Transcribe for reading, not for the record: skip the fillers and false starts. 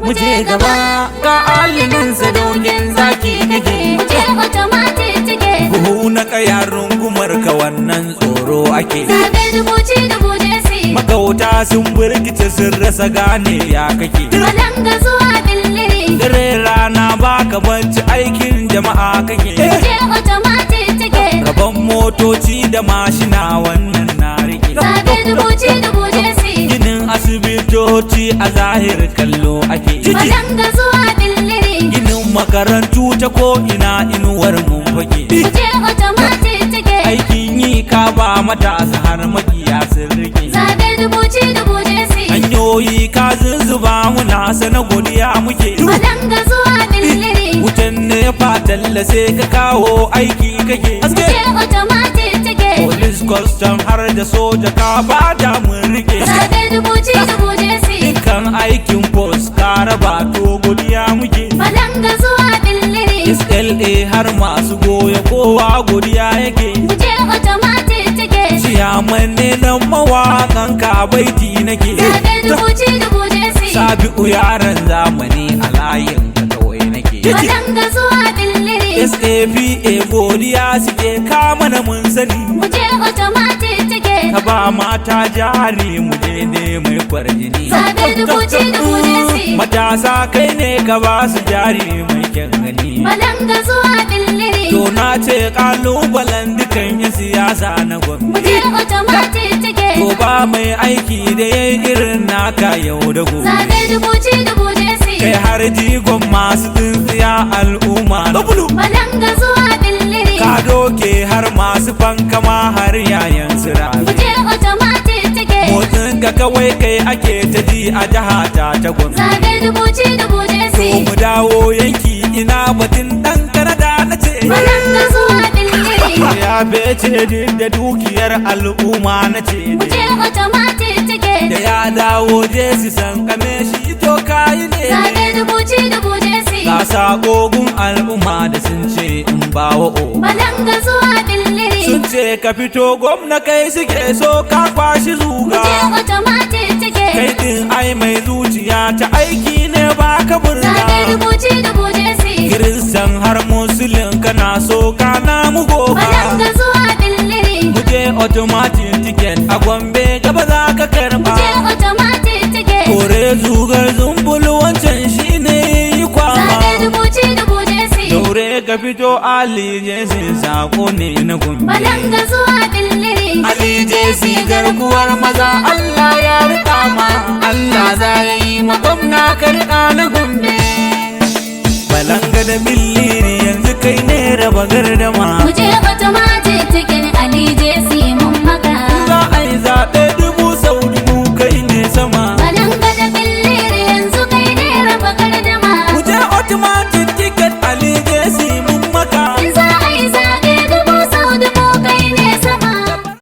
muje gaba ga alinin sadaukin zaki nake muje automatic ticket buhu na kaya rungumar ka wannan tsoro ake zabe dubuci dubu jesi magauta sun burkice sun rasa gane ya kake malanga zuwa billiri dare rana baka banci aikin jama'a kake muje automatic ticket rabon motoci da mashina wannan na rike zabe dubuci dubu jesi ginin asibitoci a zahir kallo ake malanga zuwa billiri ginin makarantu ta ko ina inuwar mun fage muje automatic ticket aikin yi ka ba matasa har makiya sun rike zabe dubuci dubu jesi hanyoyi ka zuzzuba muna sana godiya muke malanga zuwa billiri wutan ne fatalla sai ka kawo aiki kake muje automatic ticket police custom har da soja ka ba da mun rike zabe dubuci dubu jesi dukkan aikin post ka raba to godiya muke malanga zuwa billiri SLA har masu goya kowa godiya yake muje automatic ticket ciyaman ne nan mawakan ka baiti nake zabe dubuci dubu jesi Sabi'u yaran zamani a layin ka kawai nake malanga zuwa billiri SAPA godiya suke kama na mun sani muje automatic ticket ka ba mata jari mu je ne mai kwarjini zabe dubuci dubu jesi matasa kai ne ka ba su jari mai kyan gani malanga zuwa billiri to na ce kalubalen dukan yan siyasa na gwamnati muje automatic ticket to ba mai aiki da yayi irin naka yau da gobe zabe dubuci dubu jesi kai har jigon masu tsintsiya al'umma na bulu malanga zuwa billiri ka doke har masu fankama har yayan sirabi muje automatic ticket motsin ka kawai kai ake ta ji a jiha ta gwamnati zabe dubuci dubu jesi to mu dawo yanki ina batun dan kanada na ce malanga zuwa billiri ya bece da dukiyar al'umma na ce muje automatic ticket da ya dawo je su san kame shi to kayi zabe ne dubuci dubu jesi ka sakogun al'umma da sun ce in bawa o malanga zuwa billiri sun ce ka fito gwamna kai suke so ka kwashi zuga muje automatic ticket kai din ai mai zuciya ta aiki ne ba ka burga zabe dubuci dubu jesi kiristan har musulun kana so kana mu goga malanga zuwa billiri muje automatic ticket a gombe gaba za ka karba muje automatic ticket kore zugar zumbulu wancan shine yi kwama zabe dubuci dubu jesi daure ka fito ali jesi sako ne na gombe malanga zuwa billiri ali jesi garkuwar maza Allah ya rika ma Allah za ya yi ma gwamna ka rika na gombe balanga da billiri yanzu kai ne raba gardama muje automatic ticket ali jesi mun maka za a yi zaɓe 1000 sau 1000 kai ne sama malanga da billiri yanzu kai ne raba gardama muje automatic